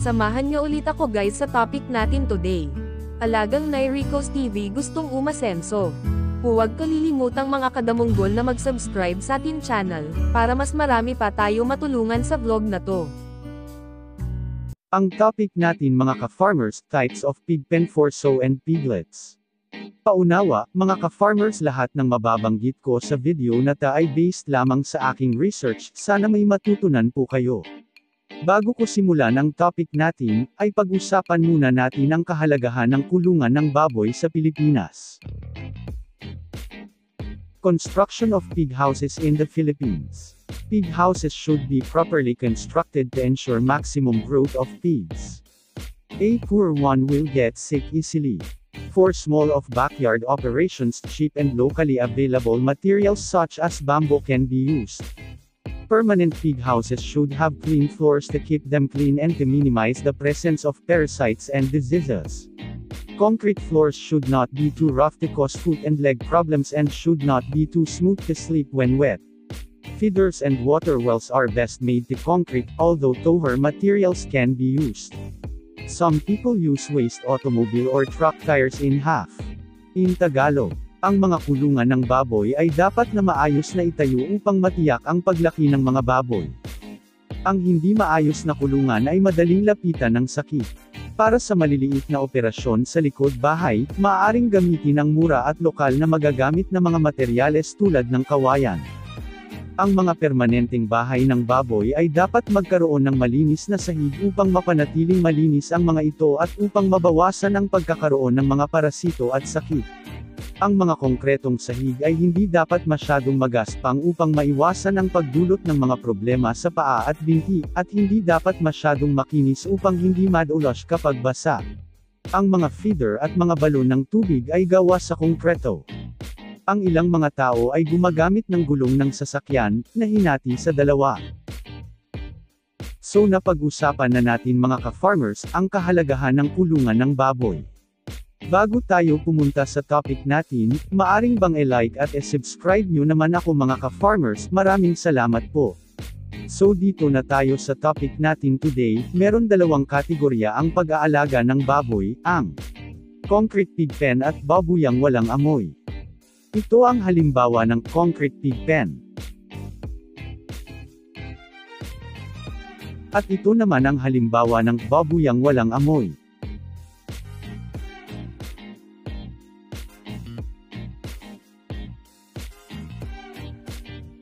Samahan niyo ulit ako guys sa topic natin today. Alagang Nairicos TV gustong umasenso. Huwag kalilimutang mga kadamunggol na mag-subscribe sa ating channel, para mas marami pa tayo matulungan sa vlog na to. Ang topic natin mga ka-farmers, types of pig pen for sow and piglets. Paunawa, mga ka-farmers, lahat ng mababanggit ko sa video na ta ay based lamang sa aking research, sana may matutunan po kayo. Bago ko simulan ang topic natin, ay pag-usapan muna natin ang kahalagahan ng kulungan ng baboy sa Pilipinas. Construction of pig houses in the Philippines. Pig houses should be properly constructed to ensure maximum growth of pigs. A poor one will get sick easily. For small of backyard operations, cheap and locally available materials such as bamboo can be used. Permanent pig houses should have clean floors to keep them clean and to minimize the presence of parasites and diseases. Concrete floors should not be too rough to cause foot and leg problems and should not be too smooth to sleep when wet. Feeders and water wells are best made to concrete, although tower materials can be used. Some people use waste automobile or truck tires in half. In Tagalog, ang mga kulungan ng baboy ay dapat na maayos na itayo upang matiyak ang paglaki ng mga baboy. Ang hindi maayos na kulungan ay madaling lapitan ng sakit. Para sa maliliit na operasyon sa likod bahay, maaaring gamitin ang mura at lokal na magagamit na mga materyales tulad ng kawayan. Ang mga permanenteng bahay ng baboy ay dapat magkaroon ng malinis na sahig upang mapanatiling malinis ang mga ito at upang mabawasan ang pagkakaroon ng mga parasito at sakit. Ang mga konkretong sahig ay hindi dapat masyadong magaspang upang maiwasan ang pagdulot ng mga problema sa paa at binti, at hindi dapat masyadong makinis upang hindi madulas kapag basa. Ang mga feeder at mga balon ng tubig ay gawa sa konkreto. Ang ilang mga tao ay gumagamit ng gulong ng sasakyan, na hinati sa dalawa. So napag-usapan na natin mga ka-farmers, ang kahalagahan ng kulungan ng baboy. Bago tayo pumunta sa topic natin, maaring bang i-like at i-subscribe nyo naman ako mga ka-farmers, maraming salamat po. So dito na tayo sa topic natin today, meron dalawang kategorya ang pag-aalaga ng baboy, ang concrete pig pen at babuyang walang amoy. Ito ang halimbawa ng concrete pig pen. At ito naman ang halimbawa ng babuyang walang amoy.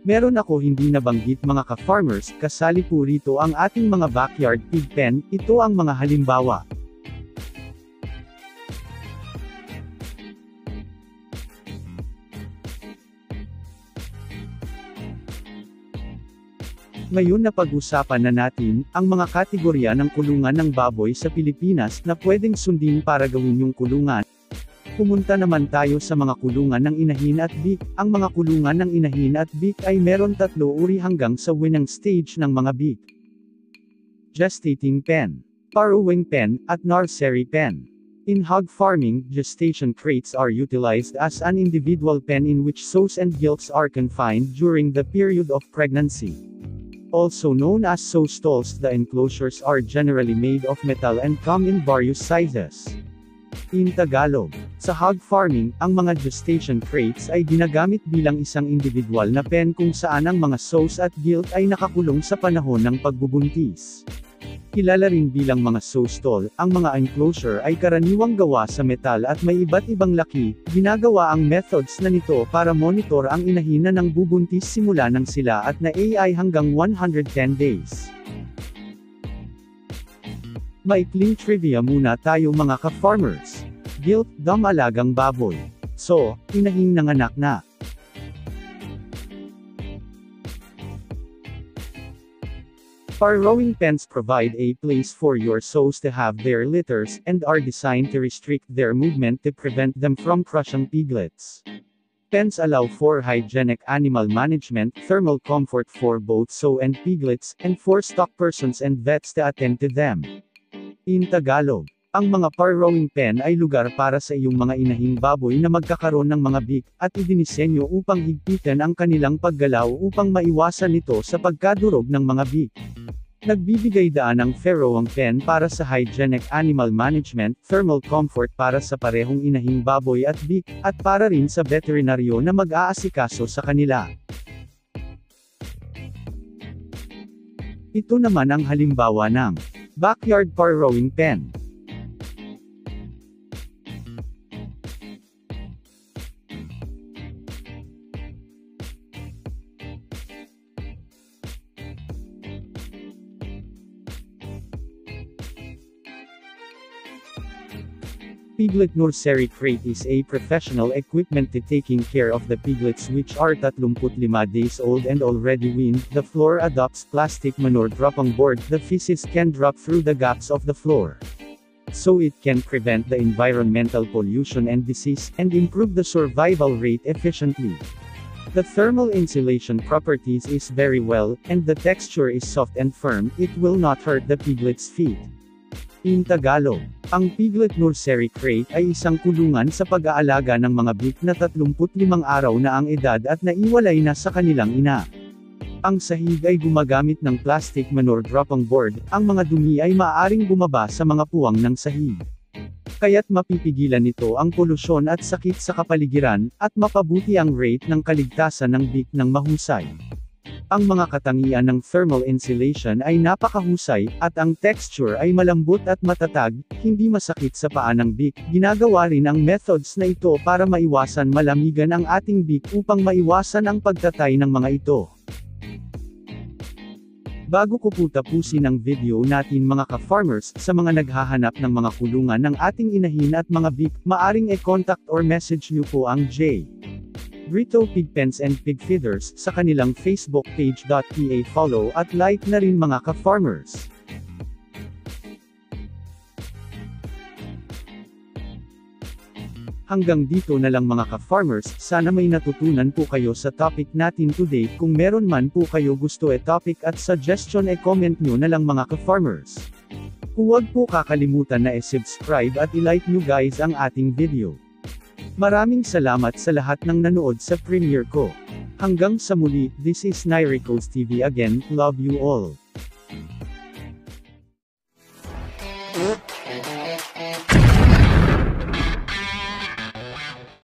Meron ako hindi nabanggit mga ka-farmers, kasali po rito ang ating mga backyard pig pen, ito ang mga halimbawa. Ngayon na pag-usapan na natin, ang mga kategorya ng kulungan ng baboy sa Pilipinas na pwedeng sundin para gawin yung kulungan. Pumunta naman tayo sa mga kulungan ng inahin at beak. Ang mga kulungan ng inahin at beak ay meron 3 uri hanggang sa winning stage ng mga beak. Gestating pen, farrowing pen, at nursery pen. In hog farming, gestation crates are utilized as an individual pen in which sows and gilts are confined during the period of pregnancy. Also known as sow stalls, the enclosures are generally made of metal and come in various sizes. In Tagalog, sa hog farming, ang mga gestation crates ay ginagamit bilang isang individual na pen kung saan ang mga sows at gilt ay nakakulong sa panahon ng pagbubuntis. Kilala rin bilang mga sow stall, ang mga enclosure ay karaniwang gawa sa metal at may iba't ibang laki. Ginagawa ang methods na nito para monitor ang inahin na nang bubuntis simula ng sila at na AI hanggang 110 days. Maikling trivia muna tayo mga ka-farmers. Gilt, alagang baboy. So, inahing nanganak na. Farrowing pens provide a place for your sows to have their litters, and are designed to restrict their movement to prevent them from crushing piglets. Pens allow for hygienic animal management, thermal comfort for both sow and piglets, and for stock persons and vets to attend to them. In Tagalog, ang mga farrowing pen ay lugar para sa iyong mga inahing baboy na magkakaroon ng mga beak, at idinisenyo upang higpitan ang kanilang paggalaw upang maiwasan ito sa pagkadurog ng mga beak. Nagbibigay daan ang Pharaoh pen para sa hygienic animal management, thermal comfort para sa parehong inahing baboy at beak, at para rin sa veterinaryo na mag-aasikaso sa kanila. Ito naman ang halimbawa ng backyard burrowing pen. Piglet Nursery Crate is a professional equipment to taking care of the piglets which are 35 days old and already weaned. The floor adopts plastic manure dropping board. The feces can drop through the gaps of the floor, so it can prevent the environmental pollution and disease, and improve the survival rate efficiently. The thermal insulation properties is very well, and the texture is soft and firm. It will not hurt the piglet's feet. In Tagalog, ang Piglet Nursery Crate ay isang kulungan sa pag-aalaga ng mga beak na 35 araw na ang edad at naiwalay na sa kanilang ina. Ang sahig ay gumagamit ng plastic manure dropping board. Ang mga dumi ay maaaring bumaba sa mga puwang ng sahig, kaya't mapipigilan nito ang polusyon at sakit sa kapaligiran, at mapabuti ang rate ng kaligtasan ng beak ng mahusay. Ang mga katangian ng thermal insulation ay napakahusay, at ang texture ay malambot at matatag, hindi masakit sa paa ng beak. Ginagawa rin ang methods na ito para maiwasan malamigan ang ating beak upang maiwasan ang pagtatay ng mga ito. Bago ko po tapusin ang video natin mga ka-farmers, sa mga naghahanap ng mga kulungan ng ating inahin at mga beak, maaring e-contact or message nyo po ang J. Brito Pig Pens and Pig Feeders sa kanilang Facebook page. Follow at like na rin mga ka-farmers. Hanggang dito na lang mga ka-farmers, sana may natutunan po kayo sa topic natin today. Kung meron man po kayo gusto topic at suggestion comment nyo na lang mga ka-farmers. Huwag po kakalimutan na subscribe at i-like nyo guys ang ating video. Maraming salamat sa lahat ng nanood sa premiere ko. Hanggang sa muli, this is Nyricos TV again, love you all.